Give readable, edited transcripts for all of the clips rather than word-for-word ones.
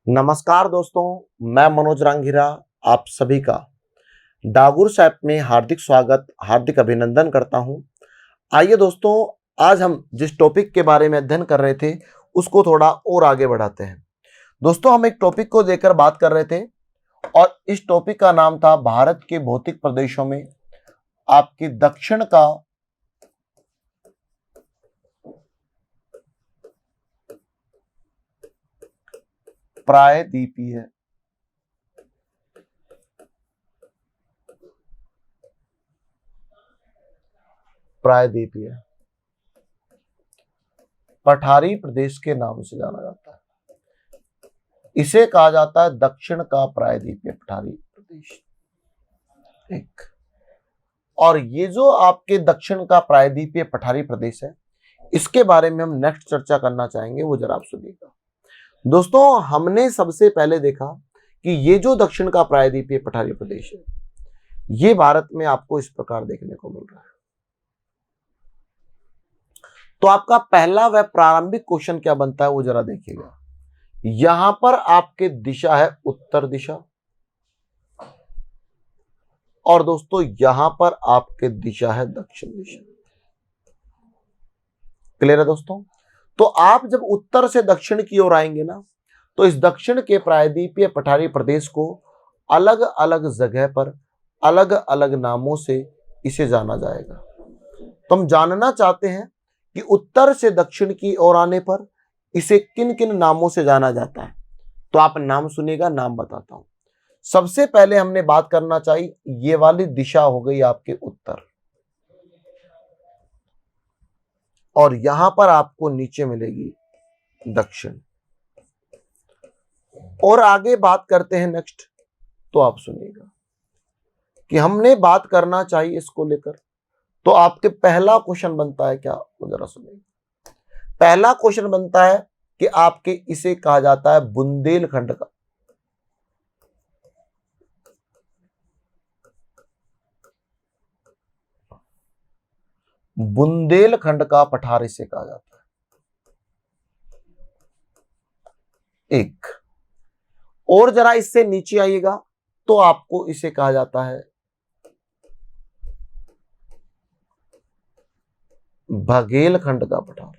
नमस्कार दोस्तों, मैं मनोज रांगीरा आप सभी का डागुर्स ऐप में हार्दिक स्वागत, हार्दिक अभिनंदन करता हूं। आइए दोस्तों, आज हम जिस टॉपिक के बारे में अध्ययन कर रहे थे उसको थोड़ा और आगे बढ़ाते हैं। दोस्तों, हम एक टॉपिक को लेकर बात कर रहे थे और इस टॉपिक का नाम था भारत के भौतिक प्रदेशों में आपके दक्षिण का प्रायद्वीपीय पठारी प्रदेश के नाम से जाना जाता है। इसे कहा जाता है दक्षिण का प्रायद्वीपीय पठारी प्रदेश। एक और ये जो आपके दक्षिण का प्रायद्वीपीय पठारी प्रदेश है, इसके बारे में हम नेक्स्ट चर्चा करना चाहेंगे, वो जरा आप सुनिएगा। दोस्तों, हमने सबसे पहले देखा कि ये जो दक्षिण का प्रायद्वीपीय पठारी प्रदेश है, ये भारत में आपको इस प्रकार देखने को मिल रहा है। तो आपका पहला व प्रारंभिक क्वेश्चन क्या बनता है वो जरा देखिएगा। यहां पर आपके दिशा है उत्तर दिशा और दोस्तों यहां पर आपके दिशा है दक्षिण दिशा। क्लियर है दोस्तों? तो आप जब उत्तर से दक्षिण की ओर आएंगे ना, तो इस दक्षिण के प्रायद्वीपीय पठारी प्रदेश को अलग अलग जगह पर अलग अलग नामों से इसे जाना जाएगा। तो हम जानना चाहते हैं कि उत्तर से दक्षिण की ओर आने पर इसे किन किन नामों से जाना जाता है। तो आप नाम सुनिएगा, नाम बताता हूं। सबसे पहले हमने बात करना चाहिए, ये वाली दिशा हो गई आपके उत्तर और यहां पर आपको नीचे मिलेगी दक्षिण। और आगे बात करते हैं नेक्स्ट। तो आप सुनिएगा कि हमने बात करना चाहिए इसको लेकर। तो आपके पहला क्वेश्चन बनता है क्या, वो जरा सुनिएगा। पहला क्वेश्चन बनता है कि आपके इसे कहा जाता है बुंदेलखंड का पठार इसे कहा जाता है। एक और जरा इससे नीचे आइएगा तो आपको इसे कहा जाता है बघेलखंड का पठार।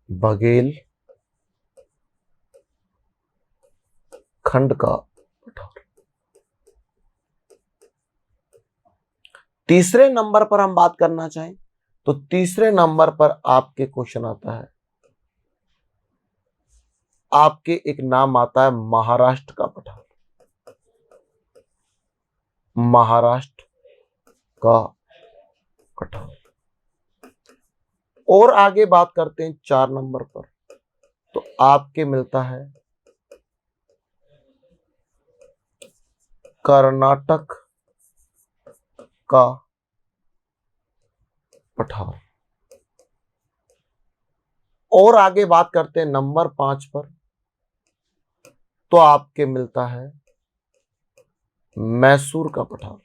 बघेलखंड का पठार। तीसरे नंबर पर हम बात करना चाहें तो तीसरे नंबर पर आपके क्वेश्चन आता है, आपके एक नाम आता है महाराष्ट्र का पठार। महाराष्ट्र का पठार। और आगे बात करते हैं 4 नंबर पर, तो आपके मिलता है कर्नाटक का पठार। और आगे बात करते हैं नंबर 5 पर, तो आपके मिलता है मैसूर का पठार।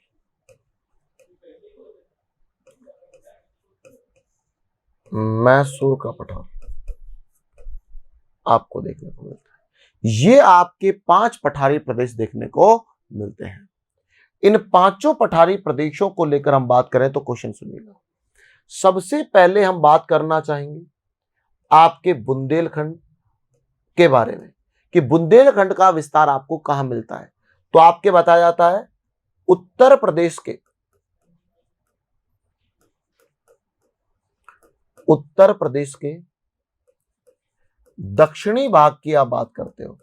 मैसूर का पठार आपको देखने को मिलता है। ये आपके 5 पठारी प्रदेश देखने को मिलते हैं। इन 5 पठारी प्रदेशों को लेकर हम बात करें तो क्वेश्चन सुनिएगा। सबसे पहले हम बात करना चाहेंगे आपके बुंदेलखंड के बारे में कि बुंदेलखंड का विस्तार आपको कहां मिलता है। तो आपके बताया जाता है उत्तर प्रदेश के दक्षिणी भाग की आप बात करते हो।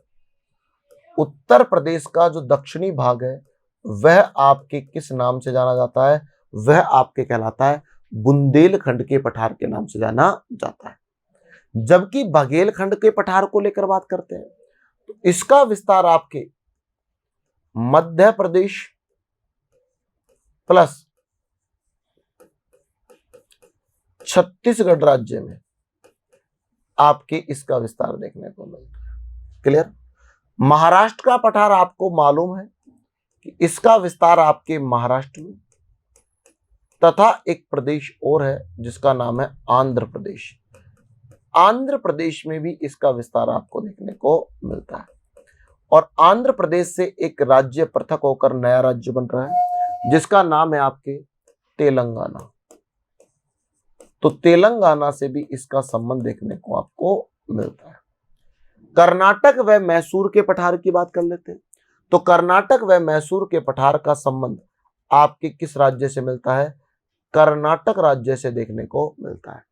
उत्तर प्रदेश का जो दक्षिणी भाग है वह आपके किस नाम से जाना जाता है? वह आपके कहलाता है बुंदेलखंड के पठार के नाम से जाना जाता है। जबकि बघेलखंड के पठार को लेकर बात करते हैं तो इसका विस्तार आपके मध्य प्रदेश प्लस छत्तीसगढ़ राज्य में आपके इसका विस्तार देखने को मिलता है। क्लियर? महाराष्ट्र का पठार आपको मालूम है कि इसका विस्तार आपके महाराष्ट्र में तथा एक प्रदेश और है जिसका नाम है आंध्र प्रदेश। आंध्र प्रदेश में भी इसका विस्तार आपको देखने को मिलता है। और आंध्र प्रदेश से एक राज्य पृथक होकर नया राज्य बन रहा है जिसका नाम है आपके तेलंगाना। तो तेलंगाना से भी इसका संबंध देखने को आपको मिलता है। कर्नाटक व मैसूर के पठार की बात कर लेते हैं। तो कर्नाटक व मैसूर के पठार का संबंध आपके किस राज्य से मिलता है? कर्नाटक राज्य से देखने को मिलता है।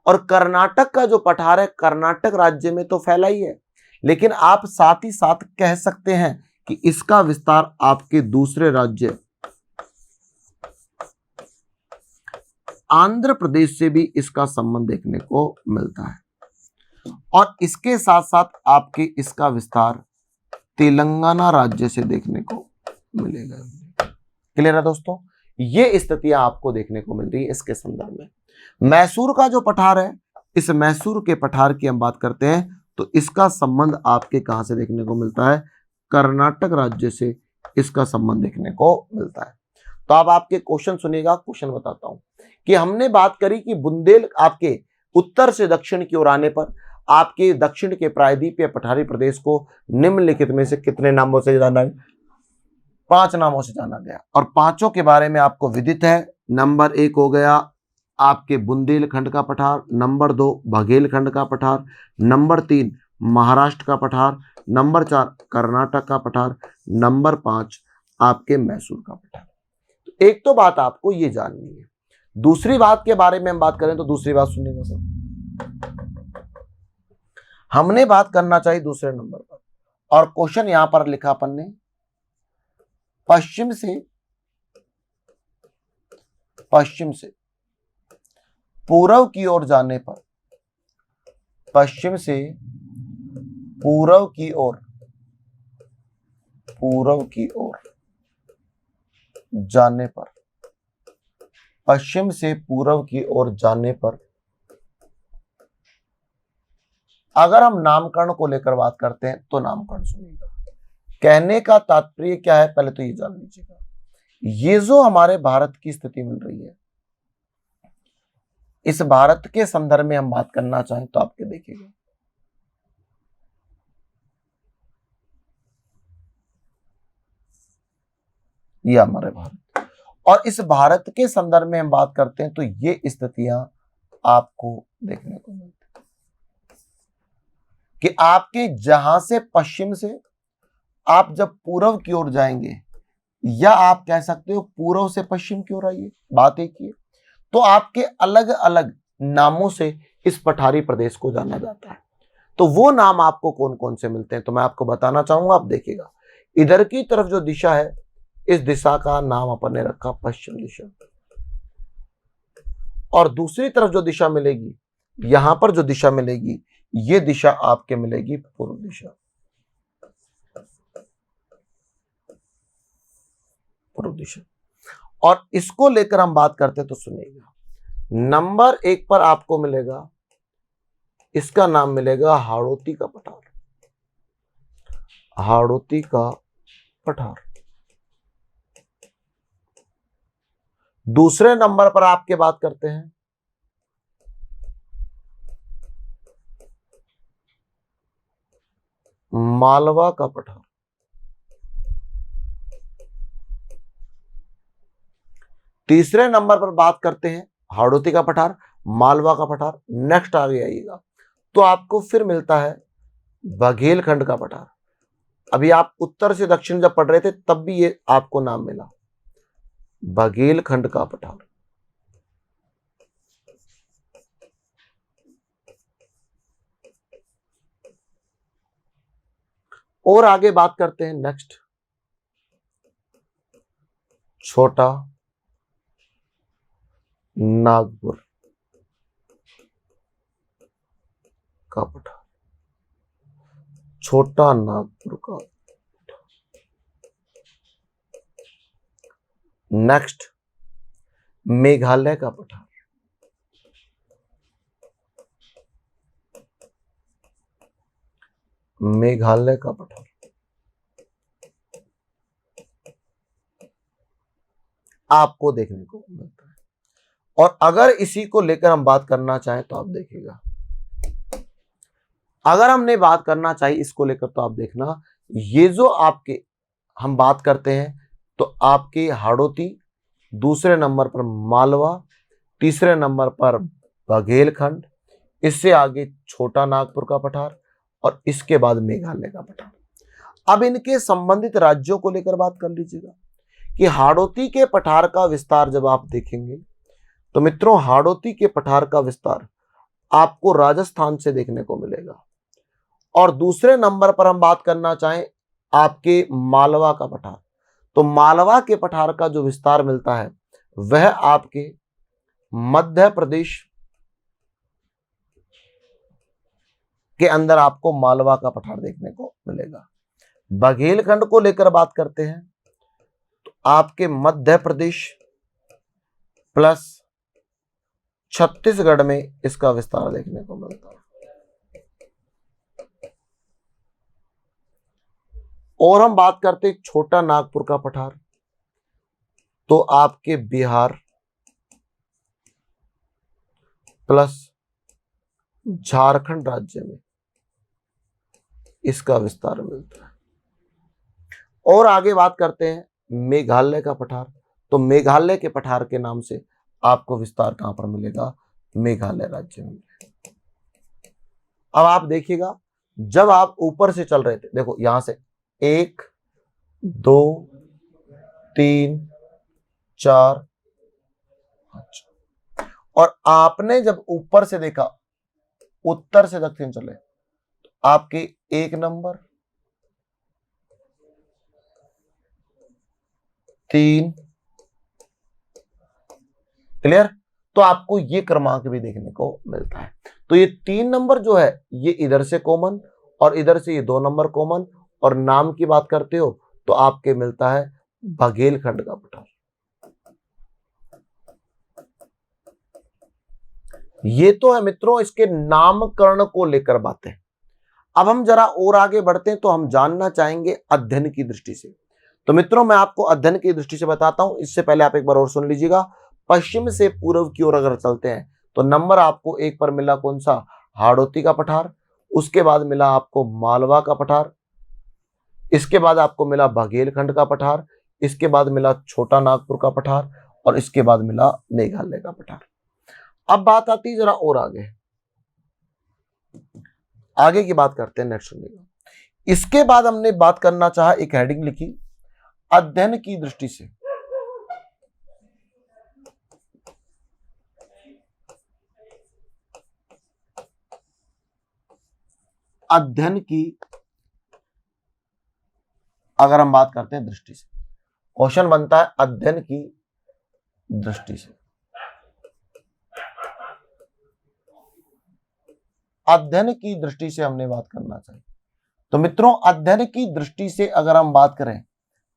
और कर्नाटक का जो पठार है कर्नाटक राज्य में तो फैला ही है, लेकिन आप साथ ही साथ कह सकते हैं कि इसका विस्तार आपके दूसरे राज्य आंध्र प्रदेश से भी इसका संबंध देखने को मिलता है। और इसके साथ साथ आपके इसका विस्तार तेलंगाना राज्य से देखने को मिलेगा। क्लियर है दोस्तों? ये स्थितियां आपको देखने को मिल रही है इसके संदर्भ में। मैसूर का जो पठार है, इस मैसूर के पठार की हम बात करते हैं तो इसका संबंध आपके कहां से देखने को मिलता है? कर्नाटक राज्य से इसका संबंध देखने को मिलता है। तो अब आपके क्वेश्चन सुनिएगा, क्वेश्चन बताता हूं कि हमने बात करी कि बुंदेल आपके उत्तर से दक्षिण की ओर आने पर आपके दक्षिण के प्रायद्वीपीय पठारी प्रदेश को निम्नलिखित में से कितने नामों से जाना है? 5 नामों से जाना गया। और पांचों के बारे में आपको विदित है। नंबर 1 हो गया आपके बुंदेलखंड का पठार, नंबर 2 बघेलखंड का पठार, नंबर 3 महाराष्ट्र का पठार, नंबर 4 कर्नाटक का पठार, नंबर 5 आपके मैसूर का पठार। तो एक तो बात आपको ये जाननी है। दूसरी बात के बारे में हम बात करें तो दूसरी बात सुनिएगा सर, हमने बात करना चाहिए दूसरे नंबर पर। और क्वेश्चन यहां पर लिखा अपन ने, पश्चिम से पूर्व की ओर जाने पर, पश्चिम से पूर्व की ओर जाने पर, पश्चिम से पूर्व की ओर जाने पर अगर हम नामकरण को लेकर बात करते हैं तो नामकरण सुनिएगा। कहने का तात्पर्य क्या है पहले तो ये जान लीजिएगा। ये जो हमारे भारत की स्थिति मिल रही है, इस भारत के संदर्भ में हम बात करना चाहें तो आपके देखिएगा, ये हमारे भारत, और इस भारत के संदर्भ में हम बात करते हैं तो ये स्थितियां आपको देखने को मिलती है कि आपके जहां से पश्चिम से आप जब पूर्व की ओर जाएंगे, या आप कह सकते हो पूर्व से पश्चिम की ओर आइए, बात एक ही, तो आपके अलग अलग नामों से इस पठारी प्रदेश को जाना जाता है। तो वो नाम आपको कौन कौन से मिलते हैं तो मैं आपको बताना चाहूंगा। आप देखिएगा, इधर की तरफ जो दिशा है, इस दिशा का नाम अपन ने रखा पश्चिम दिशा, और दूसरी तरफ जो दिशा मिलेगी, यहां पर जो दिशा मिलेगी, ये दिशा आपके मिलेगी पूर्व दिशा, पूर्व दिशा। और इसको लेकर हम बात करते हैं तो सुनिएगा, नंबर 1 पर आपको मिलेगा, इसका नाम मिलेगा हाड़ौती का पठार, हाड़ौती का पठार। दूसरे नंबर पर आपके बात करते हैं मालवा का पठार। तीसरे नंबर पर बात करते हैं हाड़ौती का पठार, मालवा का पठार। नेक्स्ट आगे आइएगा तो आपको फिर मिलता है बघेलखंड का पठार। अभी आप उत्तर से दक्षिण जब पढ़ रहे थे तब भी ये आपको नाम मिला, बघेलखंड का पठार। और आगे बात करते हैं नेक्स्ट, छोटा नागपुर का पठार, छोटा नागपुर का। नेक्स्ट मेघालय का पठार, मेघालय का पठार। आपको देखने को मिलता है। और अगर इसी को लेकर हम बात करना चाहें तो आप देखिएगा, अगर हमने बात करना चाहिए इसको लेकर तो आप देखना, ये जो आपके हम बात करते हैं तो आपके हाड़ौती, दूसरे नंबर पर मालवा, तीसरे नंबर पर बघेलखंड, इससे आगे छोटा नागपुर का पठार और इसके बाद मेघालय का पठार। अब इनके संबंधित राज्यों को लेकर बात कर लीजिएगा कि हाड़ौती के पठार का विस्तार जब आप देखेंगे तो मित्रों हाड़ौती के पठार का विस्तार आपको राजस्थान से देखने को मिलेगा। और दूसरे नंबर पर हम बात करना चाहें आपके मालवा का पठार, तो मालवा के पठार का जो विस्तार मिलता है वह आपके मध्य प्रदेश के अंदर आपको मालवा का पठार देखने को मिलेगा। बघेलखंड को लेकर बात करते हैं तो आपके मध्य प्रदेश प्लस छत्तीसगढ़ में इसका विस्तार देखने को मिलता है। और हम बात करते हैं छोटा नागपुर का पठार, तो आपके बिहार प्लस झारखंड राज्य में इसका विस्तार मिलता है। और आगे बात करते हैं मेघालय का पठार, तो मेघालय के पठार के नाम से आपको विस्तार कहां पर मिलेगा, मेघालय राज्य में। अब आप देखिएगा जब आप ऊपर से चल रहे थे, देखो यहां से 1 2 3 4 और आपने जब ऊपर से देखा उत्तर से दक्षिण चले तो आपके 1 नंबर 3, क्लियर, तो आपको ये क्रमांक भी देखने को मिलता है। तो ये 3 नंबर जो है ये इधर से कॉमन और इधर से ये 2 नंबर कॉमन, और नाम की बात करते हो तो आपके मिलता है बघेलखंड का पठार। ये तो है मित्रों इसके नामकरण को लेकर बातें। अब हम जरा और आगे बढ़ते हैं तो हम जानना चाहेंगे अध्ययन की दृष्टि से। तो मित्रों मैं आपको अध्ययन की दृष्टि से बताता हूं, इससे पहले आप एक बार और सुन लीजिएगा। पश्चिम से पूर्व की ओर अगर चलते हैं तो नंबर आपको 1 पर मिला कौन सा, हाड़ौती का पठार, उसके बाद मिला आपको मालवा का पठार, इसके बाद आपको मिला बघेलखंड का पठार, इसके बाद मिला छोटा नागपुर का पठार और इसके बाद मिला मेघालय का पठार। अब बात आती है जरा और आगे की बात करते हैं, नेक्स्ट सुनिएगा। इसके बाद हमने बात करना चाहा, एक हेडिंग लिखी अध्ययन की दृष्टि से। अध्ययन की अगर हम बात करते हैं दृष्टि से, क्वेश्चन बनता है अध्ययन की दृष्टि से। अध्ययन की दृष्टि से हमने बात करना चाहिए। तो मित्रों अध्ययन की दृष्टि से अगर हम बात करें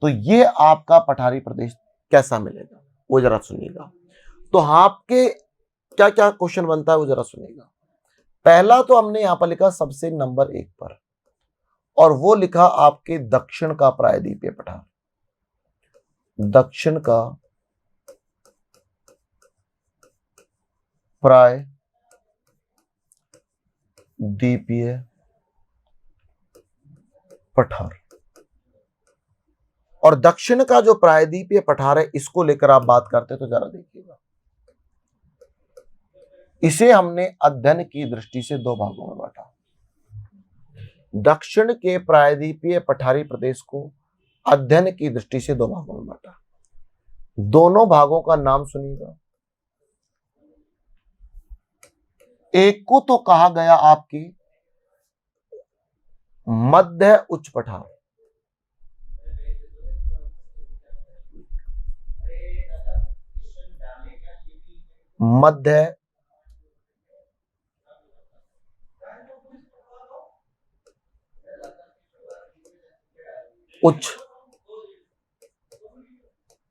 तो ये आपका पठारी प्रदेश कैसा मिलेगा वो जरा सुनिएगा। तो आपके क्या क्या क्वेश्चन बनता है वो जरा सुनिएगा। पहला तो हमने यहां पर लिखा सबसे नंबर 1 पर, और वो लिखा आपके दक्षिण का प्रायद्वीपीय पठार। दक्षिण का प्रायद्वीपीय पठार, और दक्षिण का जो प्रायद्वीपीय पठार है इसको लेकर आप बात करते तो जरा देखिएगा। इसे हमने अध्ययन की दृष्टि से 2 भागों में बांटा। दक्षिण के प्रायद्वीपीय पठारी प्रदेश को अध्ययन की दृष्टि से 2 भागों में बांटा। दोनों भागों का नाम सुनिएगा। एक को तो कहा गया आपकी मध्य उच्च पठार, मध्य उच्च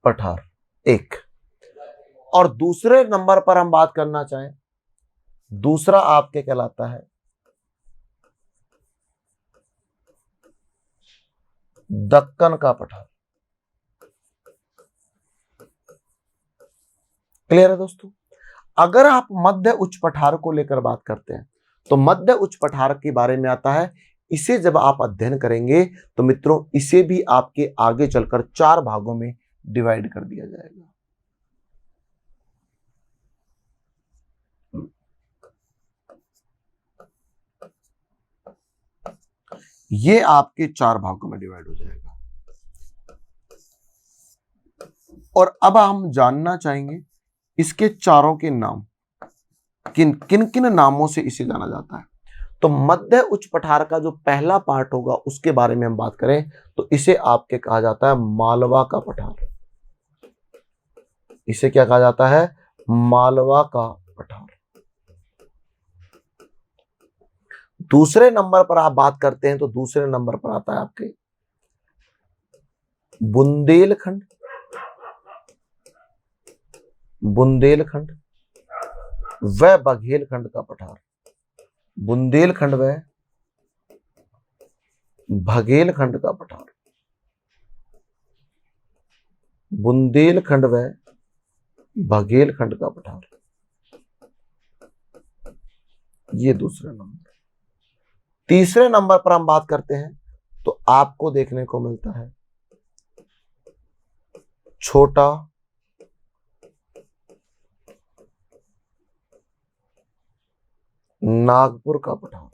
पठार एक, और दूसरे नंबर पर हम बात करना चाहें, दूसरा आपके कहलाता है दक्कन का पठार। क्लियर है दोस्तों। अगर आप मध्य उच्च पठार को लेकर बात करते हैं तो मध्य उच्च पठार के बारे में आता है। इसे जब आप अध्ययन करेंगे तो मित्रों इसे भी आपके आगे चलकर 4 भागों में डिवाइड कर दिया जाएगा। ये आपके 4 भागों में डिवाइड हो जाएगा। और अब हम जानना चाहेंगे इसके चारों के नाम, किन किन किन नामों से इसे जाना जाता है। तो मध्य उच्च पठार का जो पहला पार्ट होगा उसके बारे में हम बात करें तो इसे आपके कहा जाता है मालवा का पठार। इसे क्या कहा जाता है? मालवा का पठार। दूसरे नंबर पर आप बात करते हैं तो दूसरे नंबर पर आता है आपके बुंदेलखंड। बुंदेलखंड व बघेलखंड का पठार। बुंदेलखंड व बघेलखंड का पठार। बुंदेलखंड व बघेलखंड का पठार, ये दूसरे नंबर। तीसरे नंबर पर हम बात करते हैं तो आपको देखने को मिलता है छोटा नागपुर का पठार।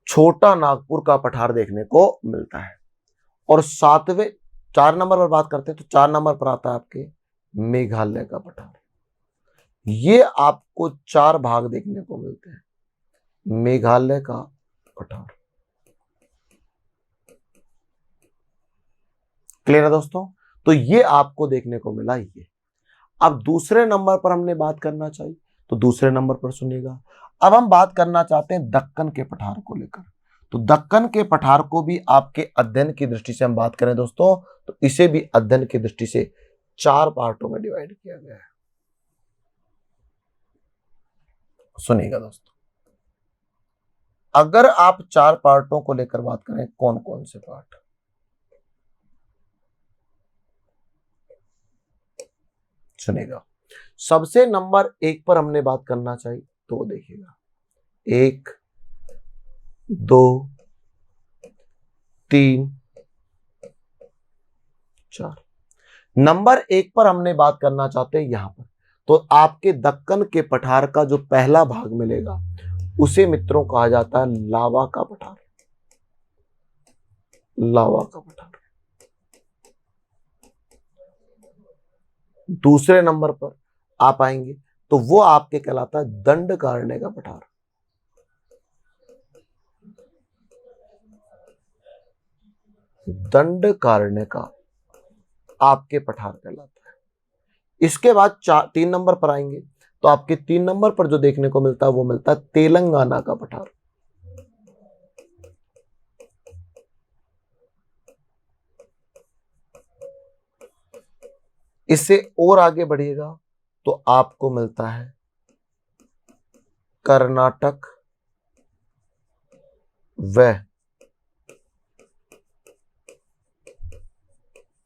छोटा नागपुर का पठार देखने को मिलता है। और 4 नंबर पर बात करते हैं तो 4 नंबर पर आता है आपके मेघालय का पठार। ये आपको 4 भाग देखने को मिलते हैं। मेघालय का पठार। क्लियर है दोस्तों? तो ये आपको देखने को मिला ये। अब दूसरे नंबर पर हमने बात करना चाहिए तो दूसरे नंबर पर सुनिएगा। अब हम बात करना चाहते हैं दक्कन के पठार को लेकर। तो दक्कन के पठार को भी आपके अध्ययन की दृष्टि से हम बात करें दोस्तों तो इसे भी अध्ययन की दृष्टि से 4 पार्टों में डिवाइड किया गया है। सुनिएगा दोस्तों, अगर आप 4 पार्टों को लेकर बात करें, कौन कौन से पार्ट? सुनिएगा, सबसे नंबर 1 पर हमने बात करना चाहिए तो देखिएगा 1 2 3 4। नंबर 1 पर हमने बात करना चाहते हैं यहां पर, तो आपके दक्कन के पठार का जो पहला भाग मिलेगा उसे मित्रों कहा जाता है लावा का पठार। लावा का पठार। दूसरे नंबर पर आप आएंगे तो वो आपके कहलाता है दंडकारण्य का पठार। दंडकारण्य का आपके पठार कहलाता है। इसके बाद 3 नंबर पर आएंगे तो आपके 3 नंबर पर जो देखने को मिलता है वो मिलता है तेलंगाना का पठार। इससे और आगे बढ़िएगा तो आपको मिलता है कर्नाटक व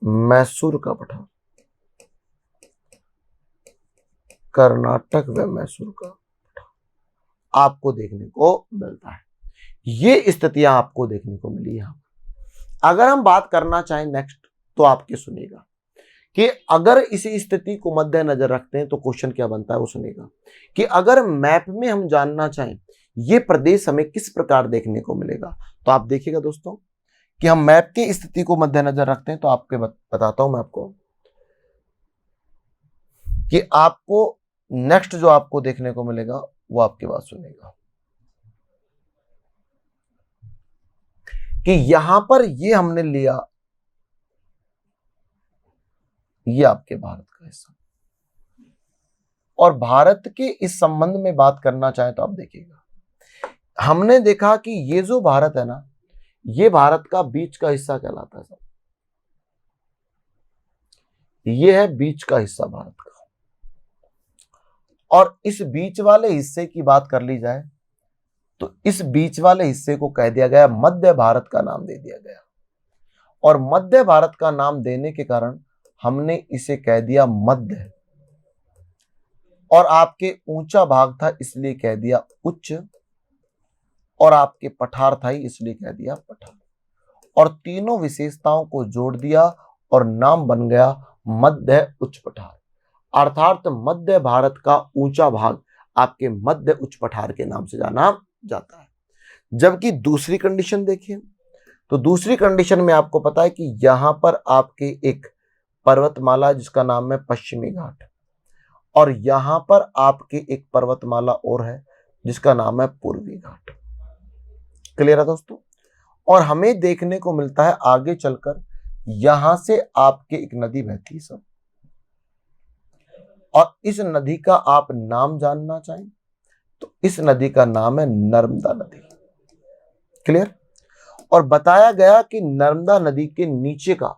मैसूर का पठार। कर्नाटक व मैसूर का पठार आपको देखने को मिलता है। ये स्थितियां आपको देखने को मिली यहां। अगर हम बात करना चाहें नेक्स्ट तो आपके सुनिएगा कि अगर इसी स्थिति को मद्देनजर रखते हैं तो क्वेश्चन क्या बनता है वो सुनिएगा कि अगर मैप में हम जानना चाहें ये प्रदेश हमें किस प्रकार देखने को मिलेगा, तो आप देखिएगा दोस्तों कि हम मैप की स्थिति को मद्देनजर रखते हैं तो आपके बताता हूं मैं आपको कि आपको नेक्स्ट जो आपको देखने को मिलेगा वो आपके बात सुनेगा कि यहां पर ये हमने लिया, ये आपके भारत का हिस्सा। और भारत के इस संबंध में बात करना चाहें तो आप देखिएगा, हमने देखा कि ये जो भारत है ना, ये भारत का बीच का हिस्सा कहलाता है। सब ये है बीच का हिस्सा भारत का। और इस बीच वाले हिस्से की बात कर ली जाए तो इस बीच वाले हिस्से को कह दिया गया, मध्य भारत का नाम दे दिया गया। और मध्य भारत का नाम देने के कारण हमने इसे कह दिया मध्य। और आपके ऊंचा भाग था इसलिए कह दिया उच्च, और आपके पठार था ही इसलिए कह दिया पठार, और तीनों विशेषताओं को जोड़ दिया और नाम बन गया मध्य उच्च पठार। अर्थात मध्य भारत का ऊंचा भाग आपके मध्य उच्च पठार के नाम से जाना जाता है। जबकि दूसरी कंडीशन देखिए, तो दूसरी कंडीशन में आपको पता है कि यहां पर आपके एक पर्वतमाला जिसका नाम है पश्चिमी घाट, और यहां पर आपके एक पर्वतमाला और है जिसका नाम है पूर्वी घाट। क्लियर है दोस्तों? और हमें देखने को मिलता है आगे चलकर यहां से आपके एक नदी बहती है सब, और इस नदी का आप नाम जानना चाहें तो इस नदी का नाम है नर्मदा नदी। क्लियर? और बताया गया कि नर्मदा नदी के नीचे का,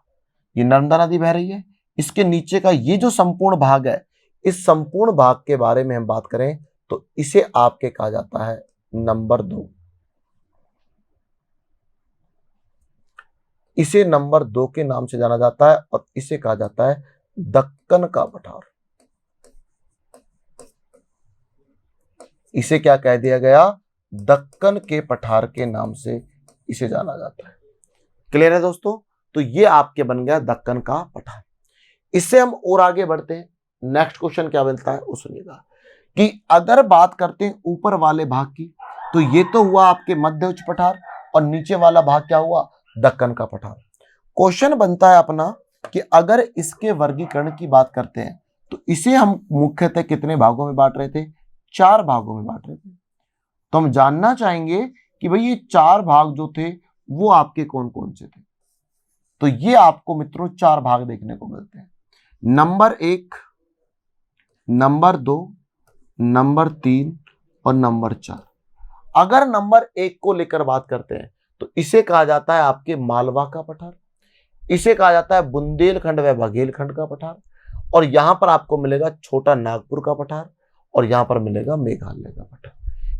ये नर्मदा नदी बह रही है, इसके नीचे का ये जो संपूर्ण भाग है, इस संपूर्ण भाग के बारे में हम बात करें तो इसे आपके कहा जाता है नंबर 2। इसे नंबर 2 के नाम से जाना जाता है और इसे कहा जाता है दक्कन का पठार। इसे क्या कह दिया गया? दक्कन के पठार के नाम से इसे जाना जाता है। क्लियर है दोस्तों? तो ये आपके बन गया दक्कन का पठार। इससे हम और आगे बढ़ते हैं। नेक्स्ट क्वेश्चन क्या मिलता है वो सुनिएगा कि अगर बात करते हैं ऊपर वाले भाग की, तो ये तो हुआ आपके मध्य उच्च पठार, और नीचे वाला भाग क्या हुआ? दक्कन का पठार। क्वेश्चन बनता है अपना कि अगर इसके वर्गीकरण की बात करते हैं तो इसे हम मुख्यतः कितने भागों में बांट रहे थे? 4 भागों में बांट रहे थे। तो हम जानना चाहेंगे कि भाई ये 4 भाग जो थे वो आपके कौन कौन से थे। तो ये आपको मित्रों 4 भाग देखने को मिलते हैं, नंबर 1, नंबर 2, नंबर 3 और नंबर 4। अगर नंबर 1 को लेकर बात करते हैं तो इसे कहा जाता है आपके मालवा का पठार, इसे कहा जाता है बुंदेलखंड व बघेलखंड का पठार, और यहां पर आपको मिलेगा छोटा नागपुर का पठार, और यहां पर मिलेगा मेघालय का पठार।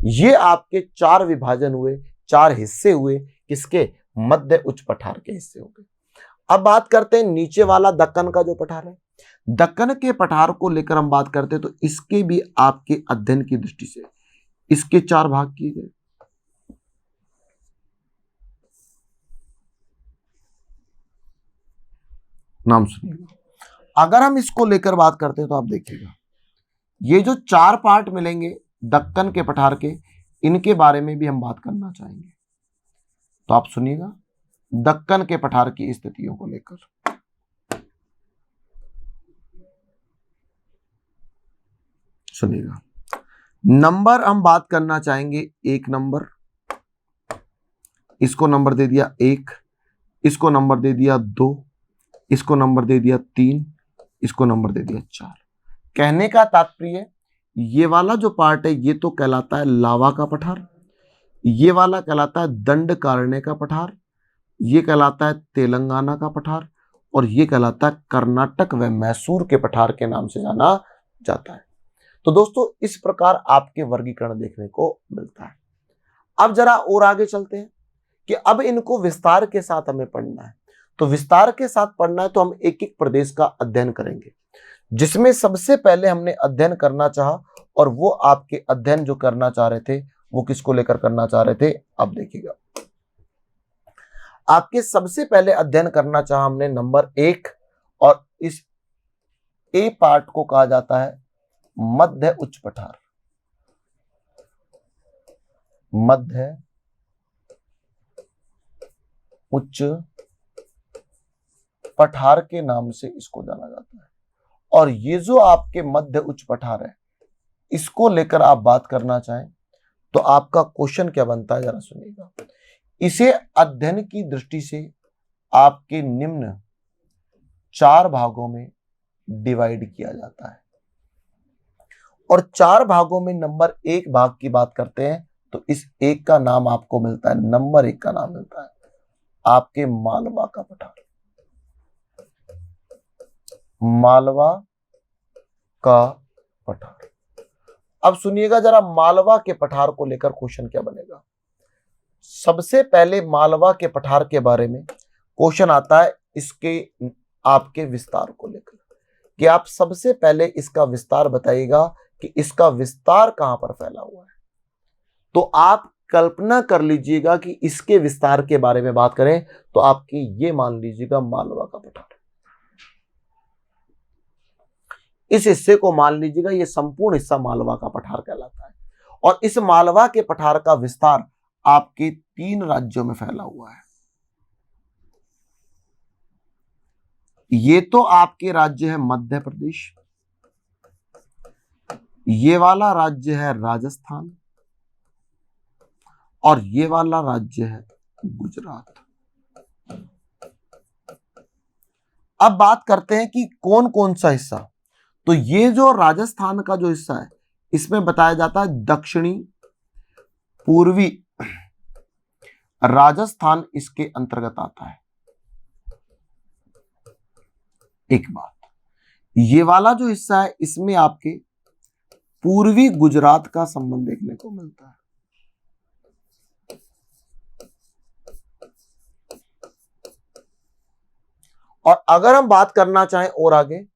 ये आपके 4 विभाजन हुए, 4 हिस्से हुए, किसके? मध्य उच्च पठार के हिस्से हो गए। अब बात करते हैं नीचे वाला दक्कन का जो पठार है। दक्कन के पठार को लेकर हम बात करते हैं तो इसके भी आपके अध्ययन की दृष्टि से इसके 4 भाग किए गए। नाम सुनिएगा। अगर हम इसको लेकर बात करते हैं तो आप देखिएगा ये जो 4 पार्ट मिलेंगे दक्कन के पठार के, इनके बारे में भी हम बात करना चाहेंगे। तो आप सुनिएगा दक्कन के पठार की स्थितियों को लेकर। सुनिएगा, नंबर हम बात करना चाहेंगे 1 नंबर, इसको नंबर दे दिया 1, इसको नंबर दे दिया 2, इसको नंबर दे दिया 3, इसको नंबर दे दिया 4। कहने का तात्पर्य ये वाला जो पार्ट है ये तो कहलाता है लावा का पठार, ये वाला कहलाता है दंडकारण्य का पठार, ये कहलाता है तेलंगाना का पठार, और ये कहलाता है कर्नाटक व मैसूर के पठार के नाम से जाना जाता है। तो दोस्तों इस प्रकार आपके वर्गीकरण देखने को मिलता है। अब जरा और आगे चलते हैं कि अब इनको विस्तार के साथ हमें पढ़ना है। तो विस्तार के साथ पढ़ना है तो हम एक एक प्रदेश का अध्ययन करेंगे, जिसमें सबसे पहले हमने अध्ययन करना चाहा, और वो आपके अध्ययन जो करना चाह रहे थे वो किसको लेकर करना चाह रहे थे? अब देखिएगा, आपके सबसे पहले अध्ययन करना चाहा हमने नंबर 1, और इस ए पार्ट को कहा जाता है मध्य उच्च पठार। मध्य उच्च पठार के नाम से इसको जाना जाता है। और ये जो आपके मध्य उच्च पठार है, इसको लेकर आप बात करना चाहें तो आपका क्वेश्चन क्या बनता है, जरा सुनिएगा। इसे अध्ययन की दृष्टि से आपके निम्न 4 भागों में डिवाइड किया जाता है, और 4 भागों में नंबर 1 भाग की बात करते हैं तो इस एक का नाम आपको मिलता है, नंबर 1 का नाम मिलता है आपके मालवा का पठार। मालवा का पठार। अब सुनिएगा जरा, मालवा के पठार को लेकर क्वेश्चन क्या बनेगा। सबसे पहले मालवा के पठार के बारे में क्वेश्चन आता है, इसके आपके विस्तार को लेकर, कि आप सबसे पहले इसका विस्तार बताइएगा कि इसका विस्तार कहां पर फैला हुआ है। तो आप कल्पना कर लीजिएगा कि इसके विस्तार के बारे में बात करें तो आपकी ये मान लीजिएगा मालवा का पठार, इस हिस्से को मान लीजिएगा ये संपूर्ण हिस्सा मालवा का पठार कहलाता है। और इस मालवा के पठार का विस्तार आपके 3 राज्यों में फैला हुआ है। ये तो आपके राज्य है मध्य प्रदेश, ये वाला राज्य है राजस्थान, और ये वाला राज्य है गुजरात। अब बात करते हैं कि कौन कौन सा हिस्सा। तो ये जो राजस्थान का जो हिस्सा है इसमें बताया जाता है दक्षिणी पूर्वी राजस्थान इसके अंतर्गत आता है। एक बात, ये वाला जो हिस्सा है इसमें आपके पूर्वी गुजरात का संबंध देखने को मिलता है। और अगर हम बात करना चाहें और आगे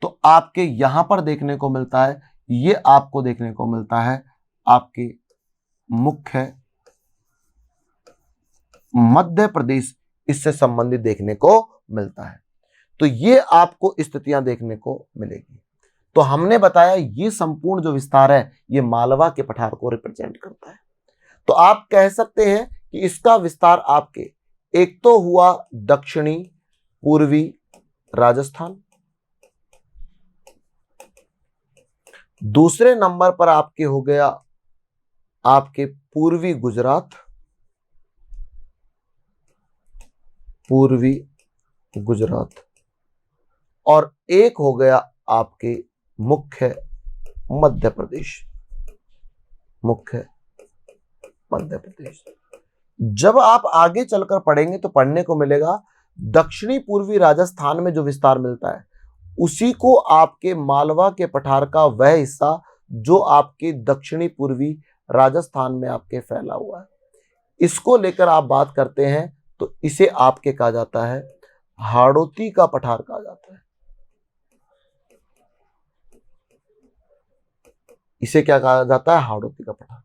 तो आपके यहां पर देखने को मिलता है, ये आपको देखने को मिलता है आपके मुख्य मध्य प्रदेश इससे संबंधित देखने को मिलता है। तो ये आपको स्थितियां देखने को मिलेगी। तो हमने बताया ये संपूर्ण जो विस्तार है ये मालवा के पठार को रिप्रेजेंट करता है। तो आप कह सकते हैं कि इसका विस्तार आपके एक तो हुआ दक्षिणी पूर्वी राजस्थान, दूसरे नंबर पर आपके हो गया आपके पूर्वी गुजरात, पूर्वी गुजरात, और एक हो गया आपके मुख्य मध्य प्रदेश, मुख्य मध्य प्रदेश। जब आप आगे चलकर पढ़ेंगे तो पढ़ने को मिलेगा दक्षिणी पूर्वी राजस्थान में जो विस्तार मिलता है उसी को आपके मालवा के पठार का वह हिस्सा जो आपके दक्षिणी पूर्वी राजस्थान में आपके फैला हुआ है, इसको लेकर आप बात करते हैं तो इसे आपके कहा जाता है हाड़ौती का पठार कहा जाता है। इसे क्या कहा जाता है? हाड़ौती का पठार।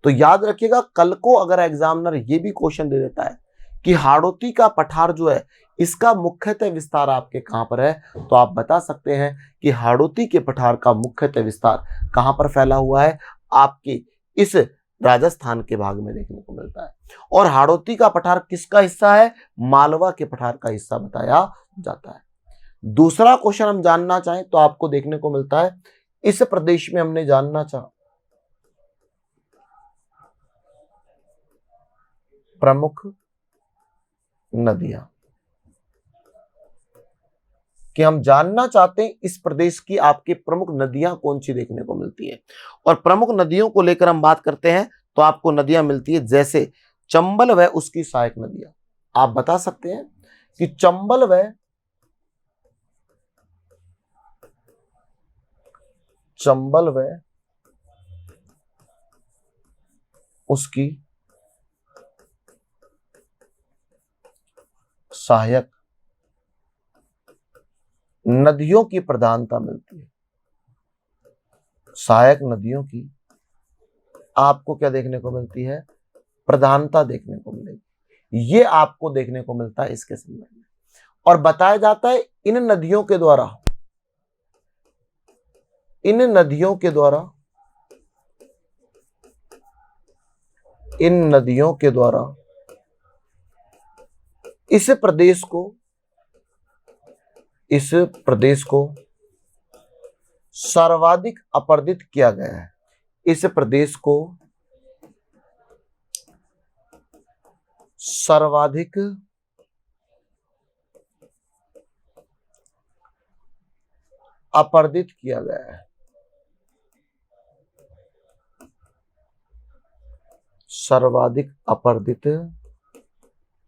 तो याद रखिएगा कल को अगर एग्जामिनर ये भी क्वेश्चन दे देता है कि हाड़ौती का पठार जो है इसका मुख्यतः विस्तार आपके कहां पर है, तो आप बता सकते हैं कि हाड़ौती के पठार का मुख्यतः विस्तार कहां पर फैला हुआ है, आपके इस राजस्थान के भाग में देखने को मिलता है। और हाड़ौती का पठार किसका हिस्सा है? मालवा के पठार का हिस्सा बताया जाता है। दूसरा क्वेश्चन हम जानना चाहें तो आपको देखने को मिलता है इस प्रदेश में हमने जानना चाहा प्रमुख नदियां, कि हम जानना चाहते हैं इस प्रदेश की आपके प्रमुख नदियां कौन सी देखने को मिलती है। और प्रमुख नदियों को लेकर हम बात करते हैं तो आपको नदियां मिलती है जैसे चंबल व उसकी सहायक नदियां। आप बता सकते हैं कि चंबल व उसकी सहायक नदियों की प्रधानता मिलती है। सहायक नदियों की आपको क्या देखने को मिलती है? प्रधानता देखने को मिलेगी। ये आपको देखने को मिलता है इसके संदर्भ में। और बताया जाता है इन नदियों के द्वारा इस प्रदेश को सर्वाधिक अपरदित किया गया है। इस प्रदेश को सर्वाधिक अपरदित किया गया है। सर्वाधिक अपरदित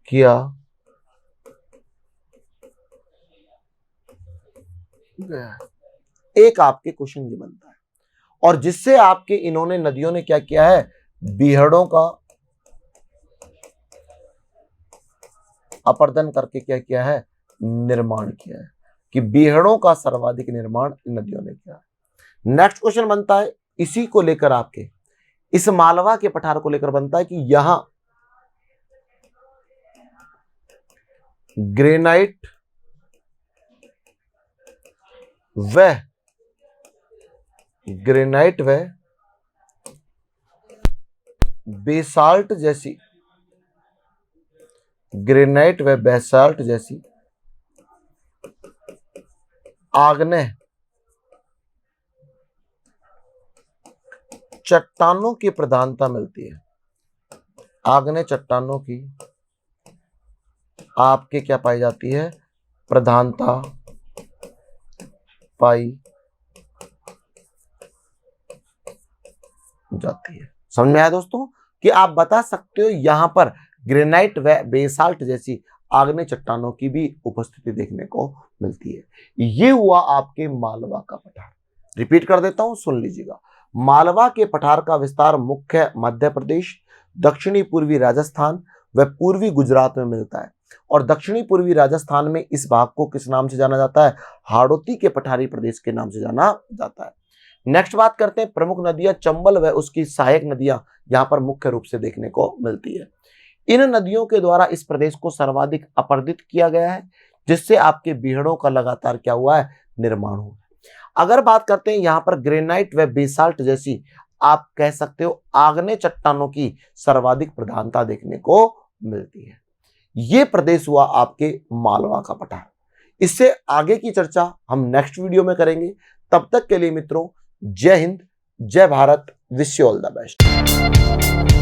किया गया। एक आपके क्वेश्चन ये बनता है और जिससे आपके इन्होंने नदियों ने क्या किया है? बीहड़ों का अपर्दन करके क्या किया है? निर्माण किया है, कि बीहड़ों का सर्वाधिक निर्माण इन नदियों ने किया है। नेक्स्ट क्वेश्चन बनता है इसी को लेकर आपके इस मालवा के पठार को लेकर बनता है कि यहां ग्रेनाइट व बेसाल्ट जैसी आग्नेय चट्टानों की प्रधानता मिलती है। आग्नेय चट्टानों की आपके क्या पाई जाती है? प्रधानता पाई जाती है। समझ में आया दोस्तों कि आप बता सकते हो यहां पर ग्रेनाइट व बेसाल्ट जैसी आग्नेय चट्टानों की भी उपस्थिति देखने को मिलती है। ये हुआ आपके मालवा का पठार। रिपीट कर देता हूं, सुन लीजिएगा। मालवा के पठार का विस्तार मुख्य मध्य प्रदेश, दक्षिणी पूर्वी राजस्थान व पूर्वी गुजरात में मिलता है। और दक्षिणी पूर्वी राजस्थान में इस भाग को किस नाम से जाना जाता है? हाड़ौती के पठारी प्रदेश के नाम से जाना जाता है। नेक्स्ट बात करते हैं प्रमुख नदियां। चंबल व उसकी सहायक नदियां यहां पर मुख्य रूप से देखने को मिलती है। इन नदियों के द्वारा इस प्रदेश को सर्वाधिक अपरदित किया गया है, जिससे आपके बीहड़ों का लगातार क्या हुआ है? निर्माण हुआ। अगर बात करते हैं यहां पर ग्रेनाइट व बेसाल्ट जैसी आप कह सकते हो आग्नेय चट्टानों की सर्वाधिक प्रधानता देखने को मिलती है। यह प्रदेश हुआ आपके मालवा का पठार। इससे आगे की चर्चा हम नेक्स्ट वीडियो में करेंगे। तब तक के लिए मित्रों, जय हिंद, जय Bharat, wish you all the best.